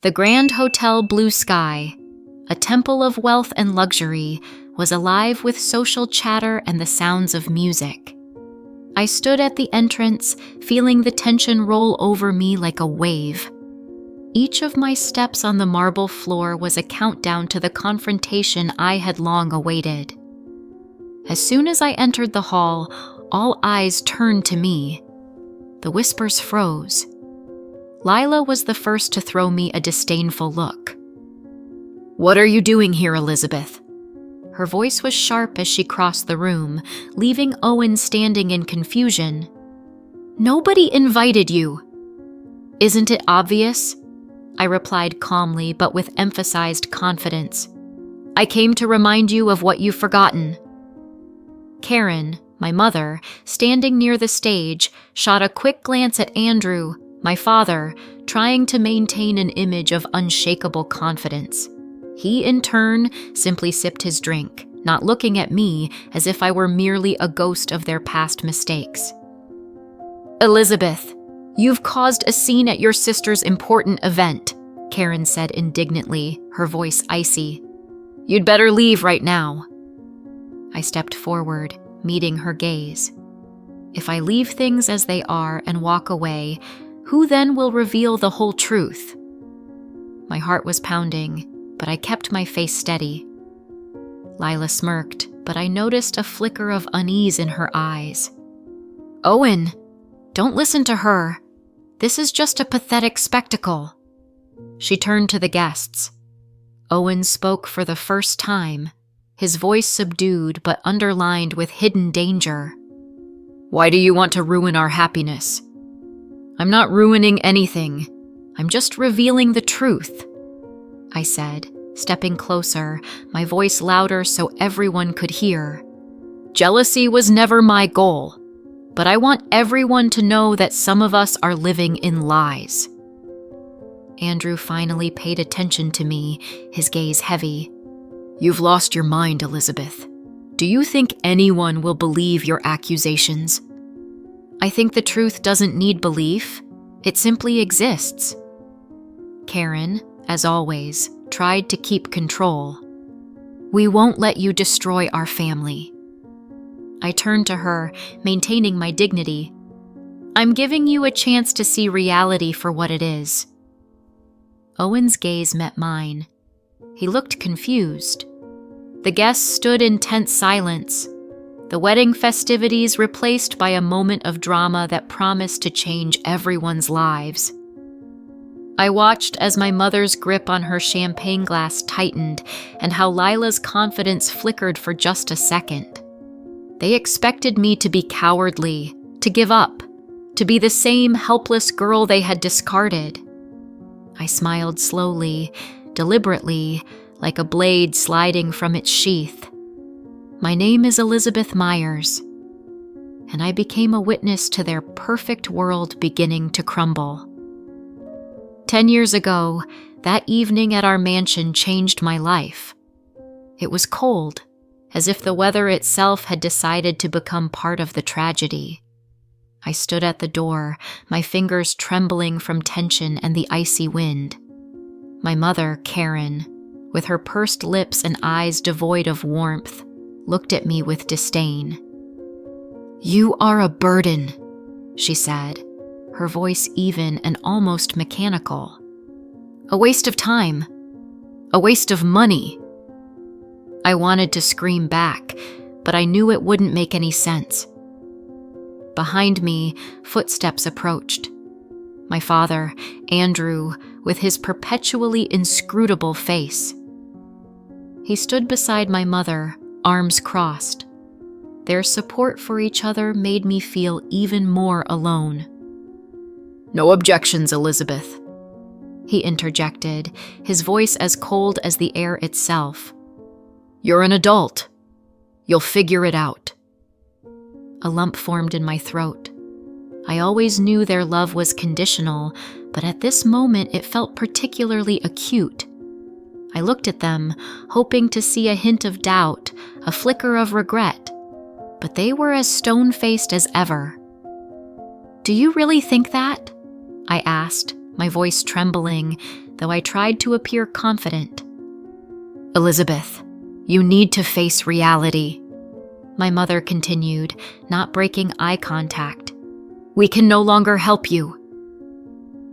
The Grand Hotel Blue Sky, a temple of wealth and luxury, was alive with social chatter and the sounds of music. I stood at the entrance, feeling the tension roll over me like a wave. Each of my steps on the marble floor was a countdown to the confrontation I had long awaited. As soon as I entered the hall, all eyes turned to me. The whispers froze. Lila was the first to throw me a disdainful look. "What are you doing here, Elizabeth?" Her voice was sharp as she crossed the room, leaving Owen standing in confusion. "Nobody invited you." "Isn't it obvious?" I replied calmly but with emphasized confidence. "I came to remind you of what you've forgotten." Karen, my mother, standing near the stage, shot a quick glance at Andrew, my father, trying to maintain an image of unshakable confidence. He, in turn, simply sipped his drink, not looking at me as if I were merely a ghost of their past mistakes. "Elizabeth, you've caused a scene at your sister's important event," Karen said indignantly, her voice icy. "You'd better leave right now." I stepped forward, meeting her gaze. If I leave things as they are and walk away, who then will reveal the whole truth? My heart was pounding, but I kept my face steady. Lila smirked, but I noticed a flicker of unease in her eyes. "Owen, don't listen to her. This is just a pathetic spectacle." She turned to the guests. Owen spoke for the first time, his voice subdued but underlined with hidden danger. "Why do you want to ruin our happiness?" "I'm not ruining anything. I'm just revealing the truth," I said, stepping closer, my voice louder so everyone could hear. "Jealousy was never my goal, but I want everyone to know that some of us are living in lies." Andrew finally paid attention to me, his gaze heavy. "You've lost your mind, Elizabeth. Do you think anyone will believe your accusations?" "I think the truth doesn't need belief. It simply exists." Karen, as always, tried to keep control. "We won't let you destroy our family." I turned to her, maintaining my dignity. "I'm giving you a chance to see reality for what it is." Owen's gaze met mine. He looked confused. The guests stood in tense silence, the wedding festivities replaced by a moment of drama that promised to change everyone's lives. I watched as my mother's grip on her champagne glass tightened and how Lila's confidence flickered for just a second. They expected me to be cowardly, to give up, to be the same helpless girl they had discarded. I smiled slowly, deliberately, like a blade sliding from its sheath. My name is Elizabeth Myers, and I became a witness to their perfect world beginning to crumble. 10 years ago, that evening at our mansion changed my life. It was cold, as if the weather itself had decided to become part of the tragedy. I stood at the door, my fingers trembling from tension and the icy wind. My mother, Karen, with her pursed lips and eyes devoid of warmth, looked at me with disdain. "You are a burden," she said, her voice even and almost mechanical. "A waste of time. A waste of money." I wanted to scream back, but I knew it wouldn't make any sense. Behind me, footsteps approached. My father, Andrew, with his perpetually inscrutable face. He stood beside my mother, arms crossed. Their support for each other made me feel even more alone. "No objections, Elizabeth," he interjected, his voice as cold as the air itself. "You're an adult. You'll figure it out." A lump formed in my throat. I always knew their love was conditional, but at this moment it felt particularly acute. I looked at them, hoping to see a hint of doubt, a flicker of regret, but they were as stone-faced as ever. "Do you really think that?" I asked, my voice trembling, though I tried to appear confident. "Elizabeth, you need to face reality," my mother continued, not breaking eye contact. "We can no longer help you."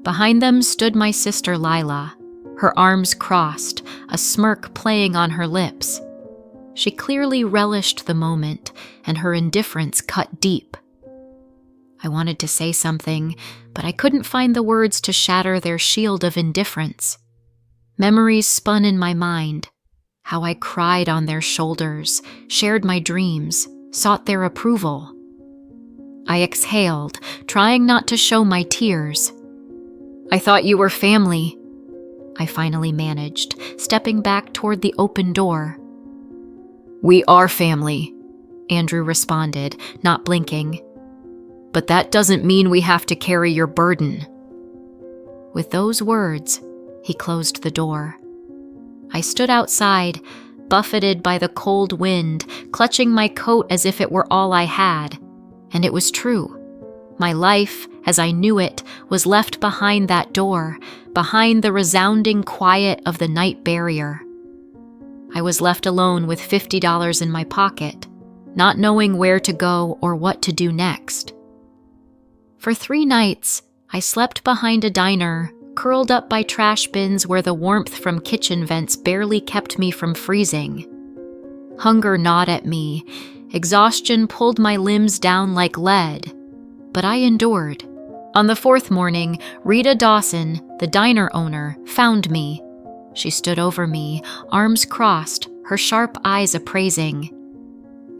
Behind them stood my sister Lila, her arms crossed, a smirk playing on her lips. She clearly relished the moment, and her indifference cut deep. I wanted to say something, but I couldn't find the words to shatter their shield of indifference. Memories spun in my mind, how I cried on their shoulders, shared my dreams, sought their approval. I exhaled, trying not to show my tears. "I thought you were family," I finally managed, stepping back toward the open door. "We are family," Andrew responded, not blinking. "But that doesn't mean we have to carry your burden." With those words, he closed the door. I stood outside, buffeted by the cold wind, clutching my coat as if it were all I had. And it was true. My life, as I knew it, was left behind that door, behind the resounding quiet of the night barrier. I was left alone with $50 in my pocket, not knowing where to go or what to do next. For 3 nights, I slept behind a diner, curled up by trash bins where the warmth from kitchen vents barely kept me from freezing. Hunger gnawed at me, exhaustion pulled my limbs down like lead, but I endured. On the 4th morning, Rita Dawson, the diner owner, found me. She stood over me, arms crossed, her sharp eyes appraising.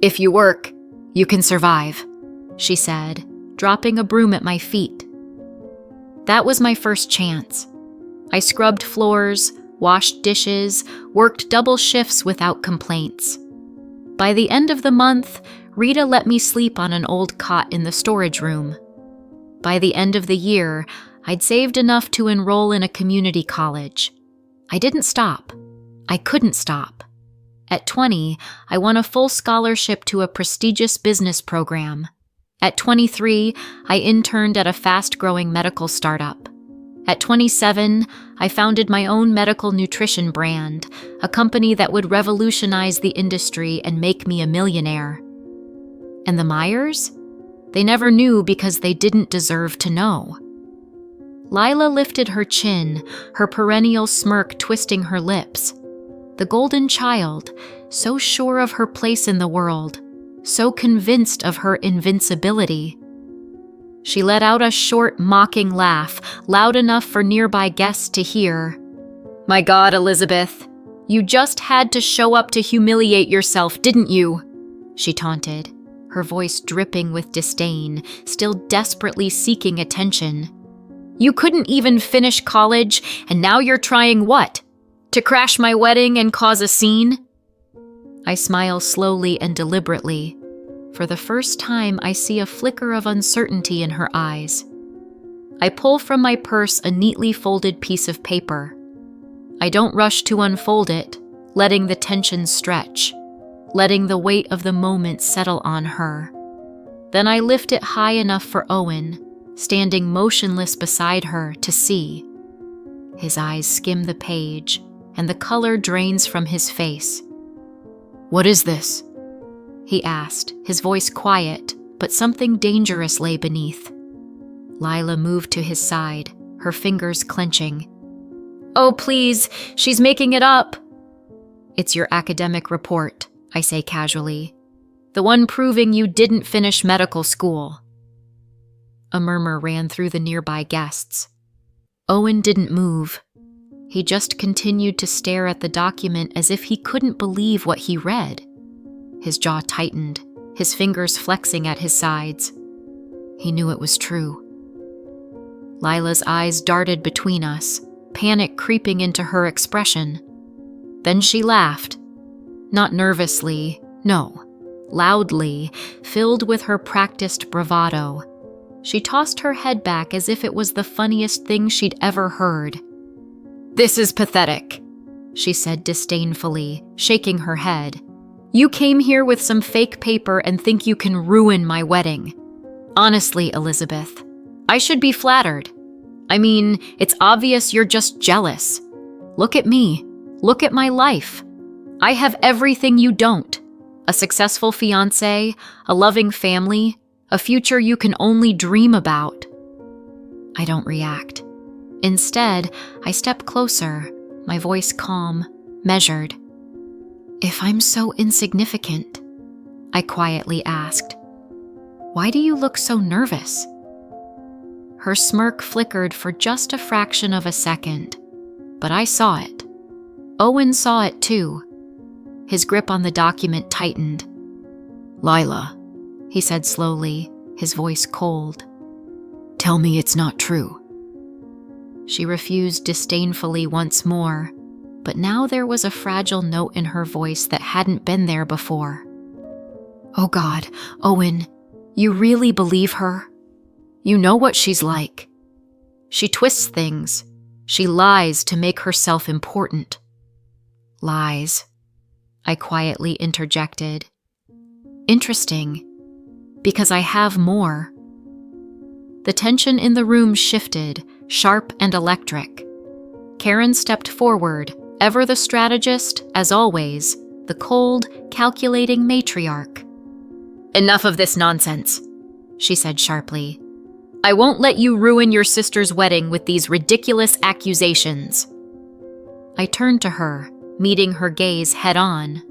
"If you work, you can survive," she said, dropping a broom at my feet. That was my first chance. I scrubbed floors, washed dishes, worked double shifts without complaints. By the end of the month, Rita let me sleep on an old cot in the storage room. By the end of the year, I'd saved enough to enroll in a community college. I didn't stop. I couldn't stop. At 20, I won a full scholarship to a prestigious business program. At 23, I interned at a fast-growing medical startup. At 27, I founded my own medical nutrition brand, a company that would revolutionize the industry and make me a millionaire. And the Myers? They never knew because they didn't deserve to know. Lila lifted her chin, her perennial smirk twisting her lips. The golden child, so sure of her place in the world, so convinced of her invincibility. She let out a short, mocking laugh, loud enough for nearby guests to hear. "My God, Elizabeth, you just had to show up to humiliate yourself, didn't you?" she taunted, her voice dripping with disdain, still desperately seeking attention. "You couldn't even finish college, and now you're trying what? To crash my wedding and cause a scene?" I smile slowly and deliberately. For the first time, I see a flicker of uncertainty in her eyes. I pull from my purse a neatly folded piece of paper. I don't rush to unfold it, letting the tension stretch, letting the weight of the moment settle on her. Then I lift it high enough for Owen, standing motionless beside her, to see. His eyes skim the page, and the color drains from his face. "What is this?" he asked, his voice quiet, but something dangerous lay beneath. Lila moved to his side, her fingers clenching. "Oh, please, she's making it up." "It's your academic report," I say casually. "The one proving you didn't finish medical school." A murmur ran through the nearby guests. Owen didn't move. He just continued to stare at the document as if he couldn't believe what he read. His jaw tightened, his fingers flexing at his sides. He knew it was true. Lila's eyes darted between us, panic creeping into her expression. Then she laughed. Not nervously, no, loudly, filled with her practiced bravado. She tossed her head back as if it was the funniest thing she'd ever heard. "This is pathetic," she said disdainfully, shaking her head. "You came here with some fake paper and think you can ruin my wedding. Honestly, Elizabeth, I should be flattered. I mean, it's obvious you're just jealous. Look at me. Look at my life. I have everything you don't. A successful fiancé, a loving family, a future you can only dream about. I don't react. Instead, I step closer, my voice calm, measured. If I'm so insignificant, I quietly asked, why do you look so nervous? Her smirk flickered for just a fraction of a second, but I saw it. Owen saw it too. His grip on the document tightened. Lila, he said slowly, his voice cold. Tell me it's not true. She refused disdainfully once more, but now there was a fragile note in her voice that hadn't been there before. Oh God, Owen, you really believe her? You know what she's like. She twists things. She lies to make herself important. Lies, I quietly interjected. Interesting, because I have more. The tension in the room shifted, sharp and electric. Karen stepped forward, ever the strategist, as always, the cold, calculating matriarch. Enough of this nonsense, she said sharply. I won't let you ruin your sister's wedding with these ridiculous accusations. I turned to her, meeting her gaze head-on.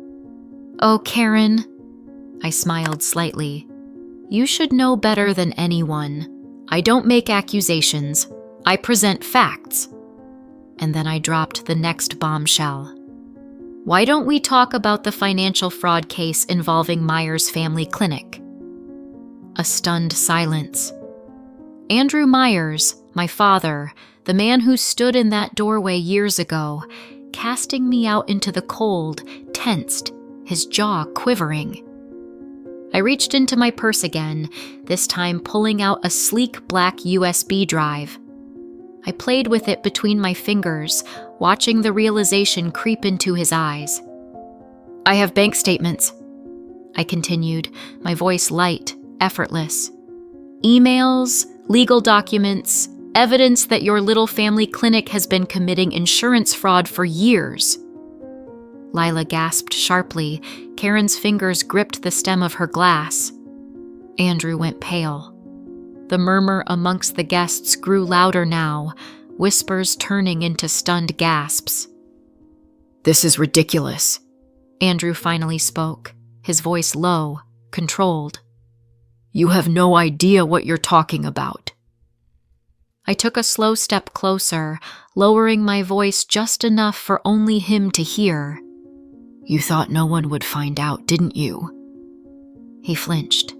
Oh, Karen, I smiled slightly. You should know better than anyone. I don't make accusations. I present facts. And then I dropped the next bombshell. Why don't we talk about the financial fraud case involving Myers Family Clinic? A stunned silence. Andrew Myers, my father, the man who stood in that doorway years ago, casting me out into the cold, tensed, his jaw quivering. I reached into my purse again, this time pulling out a sleek black USB drive. I played with it between my fingers, watching the realization creep into his eyes. I have bank statements, I continued, my voice light, effortless. Emails, legal documents, evidence that your little family clinic has been committing insurance fraud for years. Lila gasped sharply. Karen's fingers gripped the stem of her glass. Andrew went pale. The murmur amongst the guests grew louder now, whispers turning into stunned gasps. This is ridiculous, Andrew finally spoke, his voice low, controlled. You have no idea what you're talking about. I took a slow step closer, lowering my voice just enough for only him to hear. You thought no one would find out, didn't you? He flinched.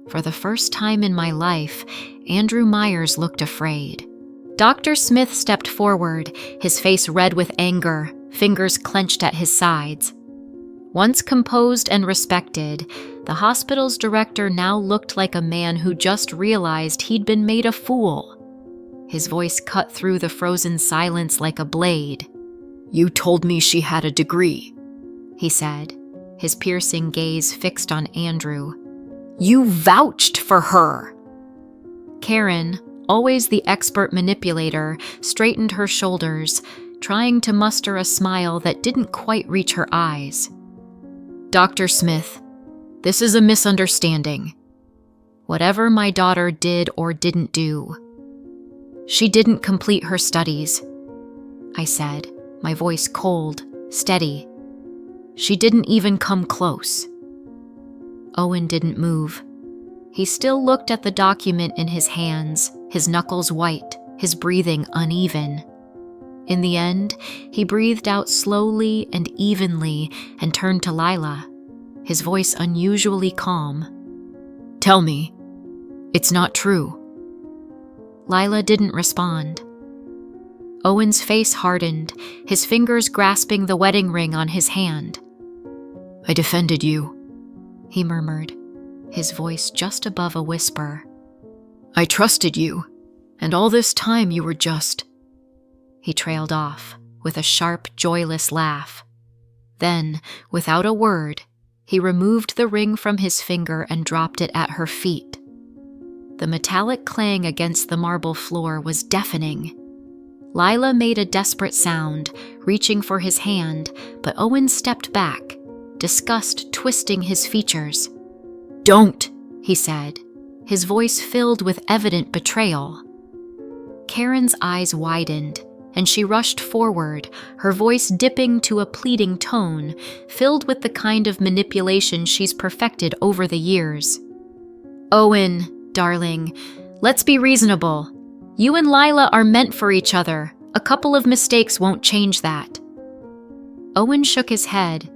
For the first time in my life, Andrew Myers looked afraid. Dr. Smith stepped forward, his face red with anger, fingers clenched at his sides. Once composed and respected, the hospital's director now looked like a man who just realized he'd been made a fool. His voice cut through the frozen silence like a blade. You told me she had a degree, he said, his piercing gaze fixed on Andrew. You vouched for her! Karen, always the expert manipulator, straightened her shoulders, trying to muster a smile that didn't quite reach her eyes. Dr. Smith, this is a misunderstanding. Whatever my daughter did or didn't do, she didn't complete her studies, I said, my voice cold, steady. She didn't even come close. Owen didn't move. He still looked at the document in his hands, his knuckles white, his breathing uneven. In the end, he breathed out slowly and evenly and turned to Lila, his voice unusually calm. Tell me, it's not true. Lila didn't respond. Owen's face hardened, his fingers grasping the wedding ring on his hand. I defended you, he murmured, his voice just above a whisper. I trusted you, and all this time you were just... He trailed off, with a sharp, joyless laugh. Then, without a word, he removed the ring from his finger and dropped it at her feet. The metallic clang against the marble floor was deafening. Lila made a desperate sound, reaching for his hand, but Owen stepped back, disgust twisting his features. "Don't," he said, his voice filled with evident betrayal. Karen's eyes widened, and she rushed forward, her voice dipping to a pleading tone, filled with the kind of manipulation she's perfected over the years. "Owen, darling, let's be reasonable. You and Lila are meant for each other. A couple of mistakes won't change that." Owen shook his head,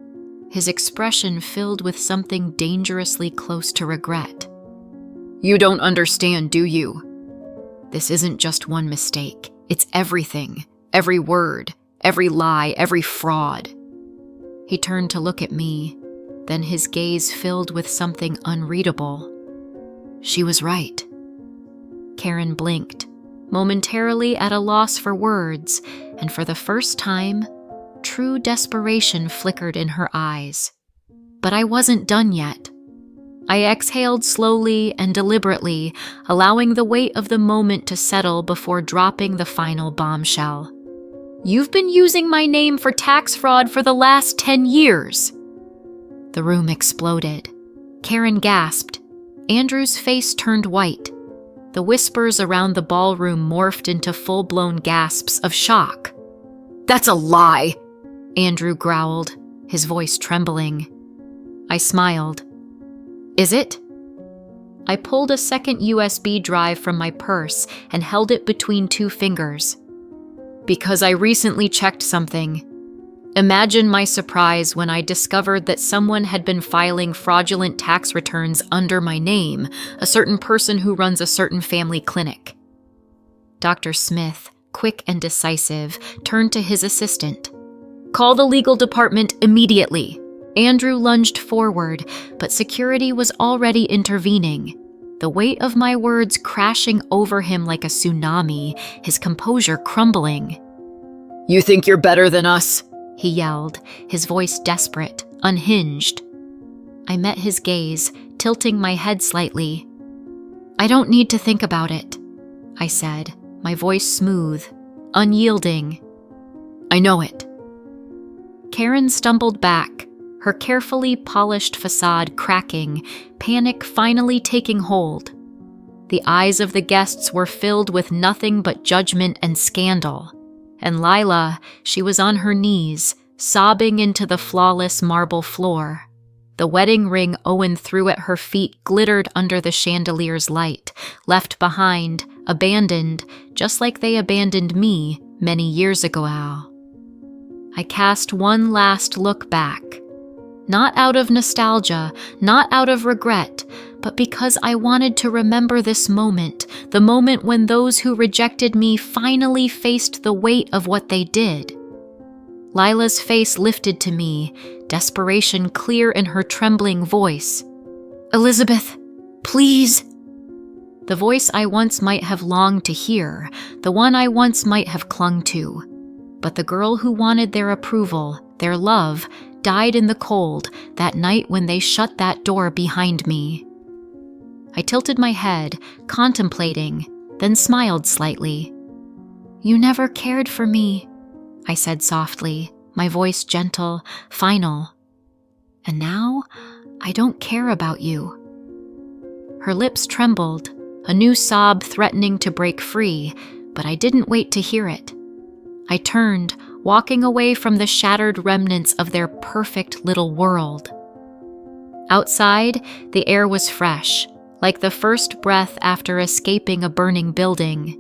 his expression filled with something dangerously close to regret. "You don't understand, do you? This isn't just one mistake. It's everything, every word, every lie, every fraud." He turned to look at me, then his gaze filled with something unreadable. She was right. Karen blinked, momentarily at a loss for words, and for the first time, true desperation flickered in her eyes. But I wasn't done yet. I exhaled slowly and deliberately, allowing the weight of the moment to settle before dropping the final bombshell. "You've been using my name for tax fraud for the last 10 years. The room exploded. Karen gasped. Andrew's face turned white. The whispers around the ballroom morphed into full-blown gasps of shock. "That's a lie!" Andrew growled, his voice trembling. I smiled. "Is it?" I pulled a second USB drive from my purse and held it between two fingers. "Because I recently checked something. Imagine my surprise when I discovered that someone had been filing fraudulent tax returns under my name, a certain person who runs a certain family clinic." Dr. Smith, quick and decisive, turned to his assistant. "Call the legal department immediately." Andrew lunged forward, but security was already intervening, the weight of my words crashing over him like a tsunami, his composure crumbling. "You think you're better than us?" he yelled, his voice desperate, unhinged. I met his gaze, tilting my head slightly. "I don't need to think about it," I said, my voice smooth, unyielding. "I know it." Karen stumbled back, her carefully polished facade cracking, panic finally taking hold. The eyes of the guests were filled with nothing but judgment and scandal. And Lila, she was on her knees, sobbing into the flawless marble floor. The wedding ring Owen threw at her feet glittered under the chandelier's light, left behind, abandoned, just like they abandoned me many years ago. I cast one last look back. Not out of nostalgia, not out of regret, but because I wanted to remember this moment, the moment when those who rejected me finally faced the weight of what they did. Lila's face lifted to me, desperation clear in her trembling voice. "Elizabeth, please." The voice I once might have longed to hear, the one I once might have clung to. But the girl who wanted their approval, their love, died in the cold that night when they shut that door behind me. I tilted my head, contemplating, then smiled slightly. "You never cared for me," I said softly, my voice gentle, final. "And now, I don't care about you." Her lips trembled, a new sob threatening to break free, but I didn't wait to hear it. I turned, walking away from the shattered remnants of their perfect little world. Outside, the air was fresh, like the first breath after escaping a burning building.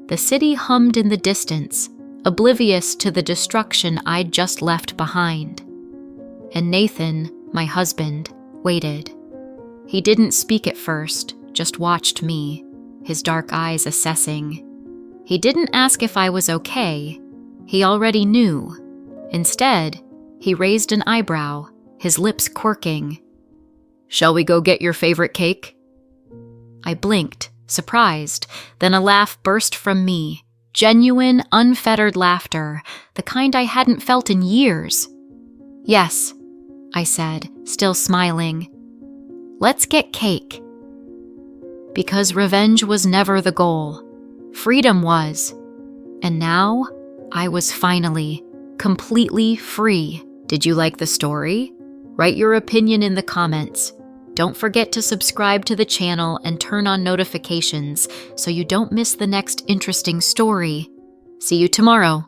The city hummed in the distance, oblivious to the destruction I'd just left behind. And Nathan, my husband, waited. He didn't speak at first, just watched me, his dark eyes assessing. He didn't ask if I was okay. He already knew. Instead, he raised an eyebrow, his lips quirking. "Shall we go get your favorite cake?" I blinked, surprised, then a laugh burst from me, genuine, unfettered laughter, the kind I hadn't felt in years. "Yes," I said, still smiling. "Let's get cake." because revenge was never the goal. Freedom was. And now, I was finally, completely free. Did you like the story? Write your opinion in the comments. Don't forget to subscribe to the channel and turn on notifications so you don't miss the next interesting story. See you tomorrow.